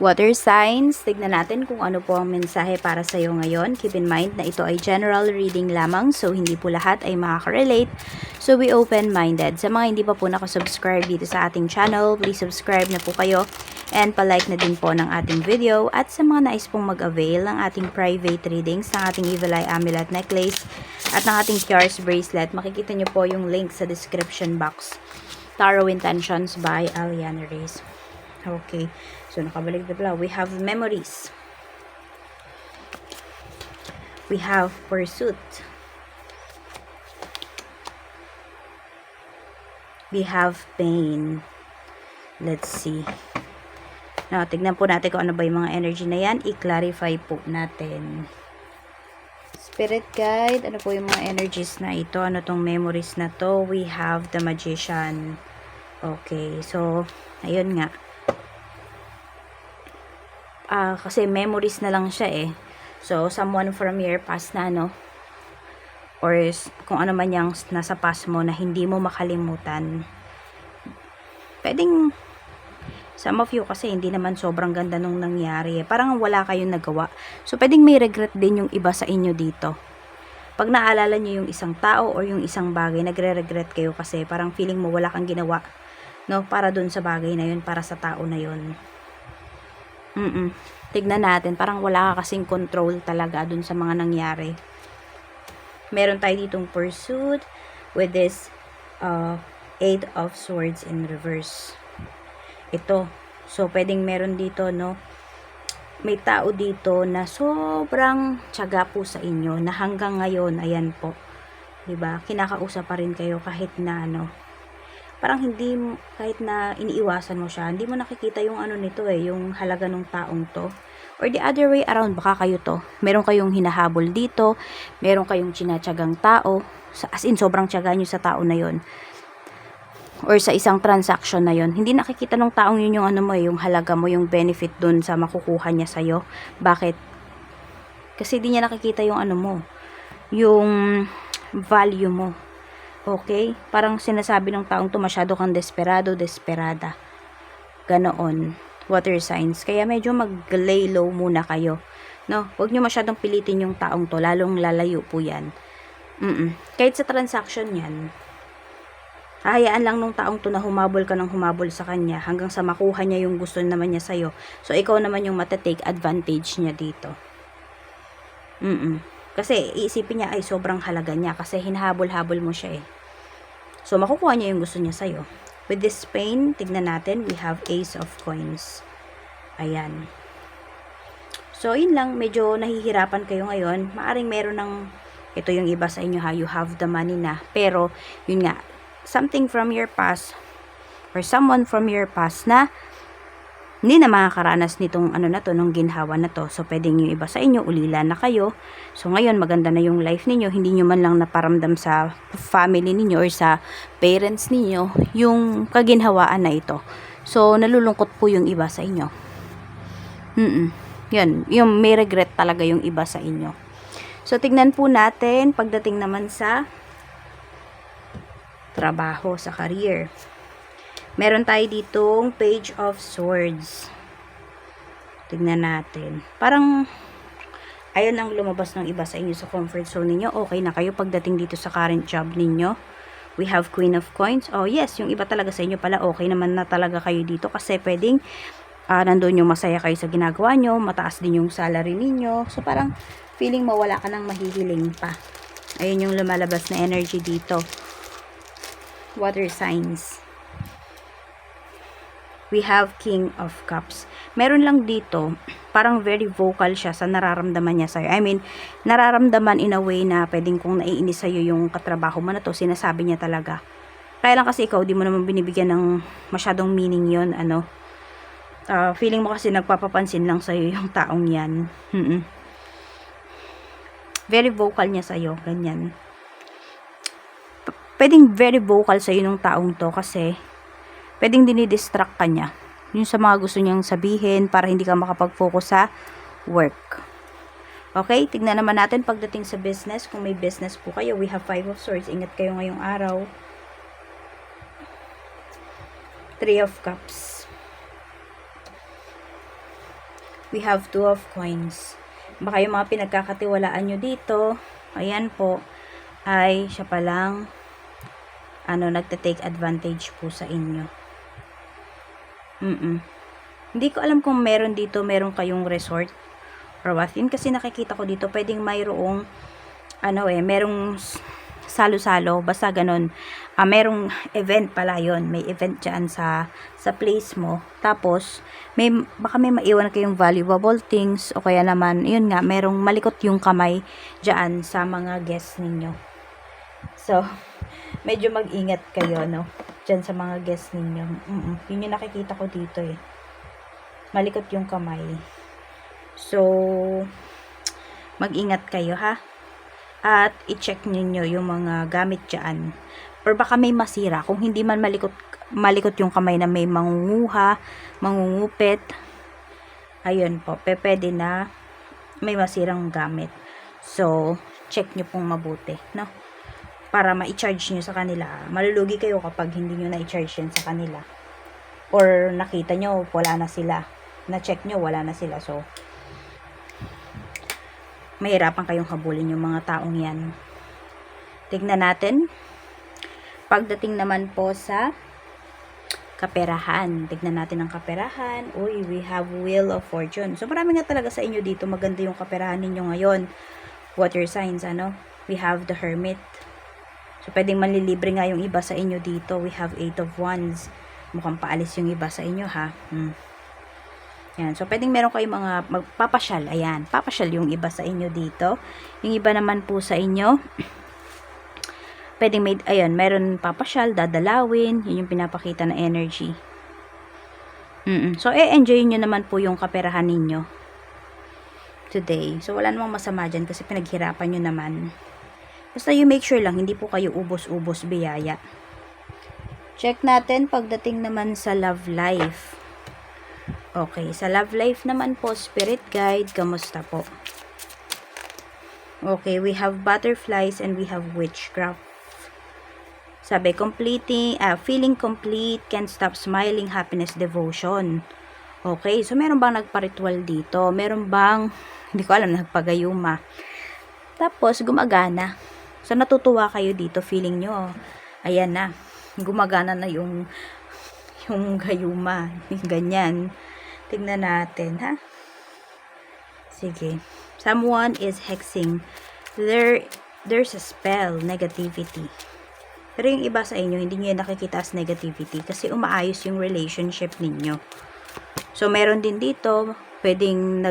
Water signs, tignan natin kung ano po ang mensahe para sa iyo ngayon. Keep in mind na ito ay general reading lamang, so hindi po lahat ay makaka-relate. So be open-minded. Sa mga hindi pa po nakasubscribe dito sa ating channel, please subscribe na po kayo and palike na din po ng ating video. At sa mga nais pong mag-avail ng ating private readings, ng ating Evil Eye Amulet Necklace at ng ating Kiars Bracelet, makikita nyo po yung link sa description box. Tarot Intentions by Aliana Reyes. Okay, so nakabalik na pala. We have memories. We have pursuit. We have pain. Let's see. Now, tignan po natin kung ano ba yung mga energy na yan. I-clarify po natin. Spirit guide, ano po yung mga energies na ito? Ano tong memories na to? We have the Magician. Okay, so, ayun nga. Kasi memories na lang siya eh. So, someone from your past na, no? Or kung ano man yung nasa past mo na hindi mo makalimutan. Pwedeng, some of you kasi hindi naman sobrang ganda nung nangyari eh. Parang wala kayong nagawa. So, pwedeng may regret din yung iba sa inyo dito. Pag naalala nyo yung isang tao or yung isang bagay, nagre-regret kayo kasi parang feeling mo wala kang ginawa, no? Para dun sa bagay na yun, para sa tao na yun. Tignan natin, parang wala ka kasing control talaga dun sa mga nangyari. Meron tayo ditong pursuit with this Eight of Swords in reverse. Ito. So, pwedeng meron dito, no? May tao dito na sobrang tiyaga po sa inyo na hanggang ngayon, ayan po. Diba? Kinakausap pa rin kayo kahit na ano. Parang hindi, kahit na iniiwasan mo siya, hindi mo nakikita yung ano nito eh, yung halaga ng taong to. Or the other way around, baka kayo to. Meron kayong hinahabol dito, meron kayong tinatyagang tao, as in sobrang tiyaga nyo sa tao na yon. Or sa isang transaction na yon. Hindi nakikita ng taong yun yung ano mo eh, yung halaga mo, yung benefit dun sa makukuha niya sa'yo. Bakit? Kasi di niya nakikita yung ano mo, yung value mo. Okay? Parang sinasabi ng taong to, masyado kang desperado, desperada. Ganoon. Water signs. Kaya medyo mag-lay low muna kayo. No? Huwag nyo masyadong pilitin yung taong to. Lalong lalayo po yan. Kahit sa transaction yan, hahayaan lang nung taong to na humabol ka ng humabol sa kanya hanggang sa makuha niya yung gusto naman niya sa'yo. So, ikaw naman yung matatake advantage niya dito. Kasi iisipin niya ay sobrang halaga niya kasi hinahabol-habol mo siya eh. So makukuha niya yung gusto niya sa'yo. With this pain, tignan natin, we have Ace of Coins. Ayan. So yun lang, medyo nahihirapan kayo ngayon. Maaring meron ng, ito yung iba sa inyo ha, you have the money na. Pero yun nga, something from your past or someone from your past na hindi na makakaranas nitong ano na to, nung ginhawa na to. So, pwedeng yung iba sa inyo, ulila na kayo. So, ngayon, maganda na yung life ninyo. Hindi nyo man lang naparamdam sa family ninyo or sa parents ninyo yung kaginhawaan na ito. So, nalulungkot po yung iba sa inyo. Yan, yung may regret talaga yung iba sa inyo. So, tignan po natin pagdating naman sa trabaho, sa career. Meron tayo ditong Page of Swords. Tignan natin. Parang, ayun ang lumabas ng iba sa inyo sa comfort zone ninyo. Okay na kayo pagdating dito sa current job ninyo. We have Queen of Coins. Oh yes, yung iba talaga sa inyo pala, okay naman na talaga kayo dito. Kasi pwedeng, nandun yung masaya kayo sa ginagawa nyo. Mataas din yung salary ninyo. So parang, feeling mo wala ka nang mahihiling pa. Ayun yung lumalabas na energy dito. Water signs. We have King of Cups. Meron lang dito, parang very vocal siya sa nararamdaman niya sa'yo. I mean, nararamdaman in a way na pwedeng kung naiinis sa'yo yung katrabaho mo na to, sinasabi niya talaga. Kaya lang kasi ikaw, di mo naman binibigyan ng masyadong meaning yon, ano. Feeling mo kasi nagpapapansin lang sa'yo yung taong yan. Very vocal niya sa'yo, ganyan. Pwedeng very vocal sa'yo ng taong to kasi pwedeng dinidistract ka niya. Yung sa mga gusto niyang sabihin para hindi ka makapag-focus sa work. Okay, tignan naman natin pagdating sa business. Kung may business po kayo, we have 5 of Swords. Ingat kayo ngayong araw. 3 of Cups. We have 2 of coins. Baka yung mga pinagkakatiwalaan nyo dito, ayan po, ay siya palang nagte-take advantage po sa inyo. Hindi ko alam kung meron kayong resort or what. Yun kasi nakikita ko dito, pwedeng mayroong merong salo-salo, basta ganun. Merong event pala yun. May event dyan sa place mo. Tapos, baka may maiwan kayong valuable things o kaya naman, yun nga, merong malikot yung kamay dyan sa mga guests ninyo. So, medyo mag-ingat kayo, no? Dyan sa mga guests ninyo. Yun yung nakikita ko dito eh. Malikot yung kamay. So, mag-ingat kayo ha. At i-check niyo yung mga gamit dyan. Or baka may masira. Kung hindi man malikot yung kamay na may mangunguha, mangungupit. Ayun po. Pwede na may masirang gamit. So, check nyo pong mabuti, no? Para ma-charge nyo sa kanila. Malulugi kayo kapag hindi nyo na-charge yan sa kanila. Or nakita nyo, wala na sila. Na-check nyo, wala na sila. So, mahirapan kayong habulin yung mga taong yan. Tignan natin. Pagdating naman po sa kaperahan. Tignan natin ang kaperahan. Uy, we have Wheel of Fortune. So, marami nga talaga sa inyo dito. Maganda yung kaperahan ninyo ngayon. Water signs, We have the Hermit. So, pwedeng manlilibre nga yung iba sa inyo dito. We have 8 of Wands. Mukhang paalis yung iba sa inyo, ha? Yan. So, pwedeng meron kayong mga magpapasyal. Ayan. Papasyal yung iba sa inyo dito. Yung iba naman po sa inyo, pwedeng meron papasyal, dadalawin. Yun yung pinapakita na energy. So, enjoy nyo naman po yung kaperahan ninyo today. So, wala namang masama dyan kasi pinaghirapan nyo naman. Basta you make sure lang, hindi po kayo ubos-ubos biyaya. Check natin pagdating naman sa love life. Okay, sa love life naman po, spirit guide, kamusta po? Okay, we have butterflies and we have witchcraft. Sabi, feeling complete, can't stop smiling, happiness, devotion. Okay, so meron bang nagpa-ritual dito? Meron bang, hindi ko alam, nagpagayuma? Tapos, gumagana. So, natutuwa kayo dito, feeling nyo, ayan na, gumagana na yung gayuma, ganyan. Tingnan natin, ha? Sige. Someone is hexing. There's a spell, negativity. Pero yung iba sa inyo, hindi nyo nakikita as negativity kasi umaayos yung relationship ninyo. So, meron din dito, pwedeng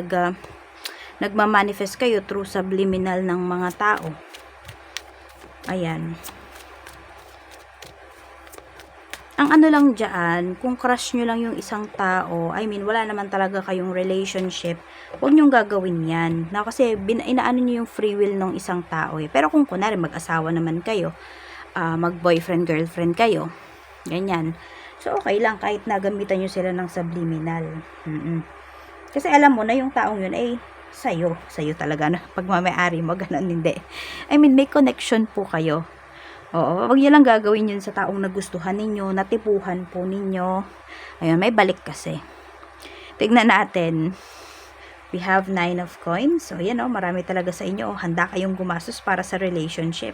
nagmamanifest kayo through subliminal ng mga tao. Ayan. Ang lang dyan, kung crush nyo lang yung isang tao, wala naman talaga kayong relationship, huwag nyong gagawin yan. Kasi inaano nyo yung free will ng isang tao eh. Pero kung kunwari mag-asawa naman kayo, mag-boyfriend, girlfriend kayo, ganyan. So, okay lang kahit nagamitan nyo sila ng subliminal. Kasi alam mo na yung taong yun ay sa'yo talaga na pagmamayari mo, ganun hindi. May connection po kayo. Oo, wag nyo lang gagawin yun sa taong nagustuhan ninyo, natipuhan po ninyo. Ayun, may balik kasi. Tignan natin. We have 9 of coins. So, yan marami talaga sa inyo. Handa kayong gumastos para sa relationship.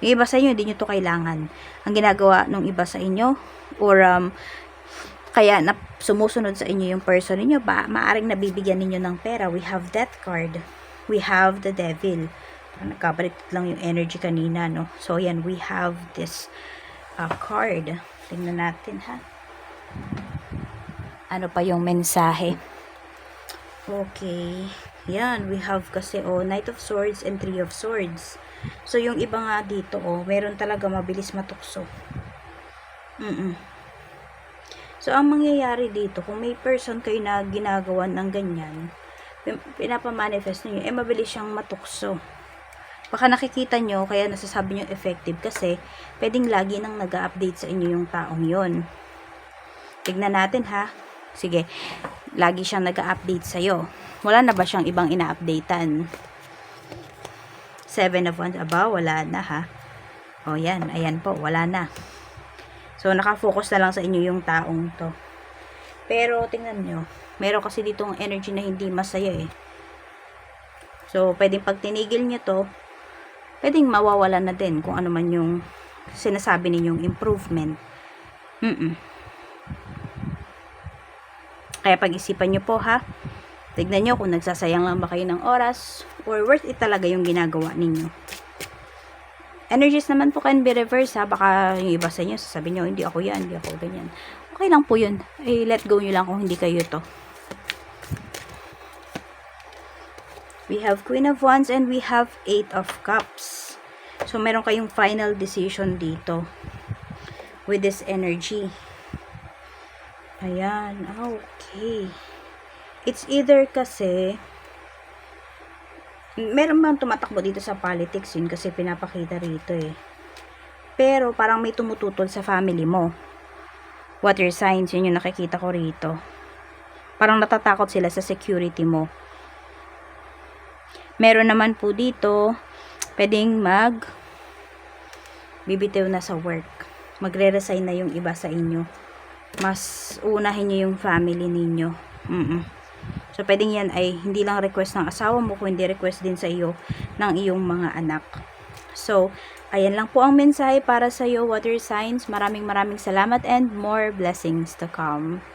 Yung iba sa inyo, hindi nyo to kailangan. Ang ginagawa ng iba sa inyo, or kaya sumusunod sa inyo yung person ninyo, maaring nabibigyan ninyo ng pera. We have that card. We have the devil. Nagkabalit lang yung energy kanina, no? So, yan, we have this card. Tingnan natin, ha? Ano pa yung mensahe? Okay. Yan, we have kasi, Knight of Swords and Three of Swords. So, yung iba nga dito, meron talaga mabilis matukso. So, ang mangyayari dito, kung may person kayo na ginagawa ng ganyan, pinapamanifest niyo, mabilis siyang matukso. Baka nakikita nyo, kaya nasasabi nyo effective kasi pwedeng lagi nang nag-update sa inyo yung taong yon. Tignan natin, ha? Sige, lagi siyang nag-update sa'yo. Wala na ba siyang ibang ina-updatean? 7 of Wands, wala na, ha? Yan, ayan po, wala na. So, nakafocus na lang sa inyo yung taong to. Pero, tingnan nyo. Meron kasi ditong energy na hindi masaya eh. So, pwedeng pag tinigil nyo to, pwedeng mawawala na din kung ano man yung sinasabi ninyong improvement. Kaya pag-isipan nyo po ha. Tignan nyo kung nagsasayang lang ba kayo ng oras or worth it talaga yung ginagawa ninyo. Energies naman po can be reversed ha. Baka yung iba sa inyo sasabihin nyo, hindi ako yan, hindi ako ganyan. Okay lang po yun. Let go nyo lang kung hindi kayo to. We have Queen of Wands and we have 8 of Cups. So, meron kayong final decision dito with this energy. Ayan. Okay. It's either kasi meron bang tumatakbo dito sa politics yun kasi pinapakita rito eh. Pero parang may tumututol sa family mo. Water signs, yun yung nakikita ko rito. Parang natatakot sila sa security mo. Meron naman po dito, pwedeng bibitiw na sa work. Magre-resign na yung iba sa inyo. Mas unahin nyo yung family ninyo. So, pwedeng yan ay hindi lang request ng asawa mo, kundi request din sa iyo ng iyong mga anak. So, ayan lang po ang mensahe para sa iyo, water signs. Maraming salamat and more blessings to come.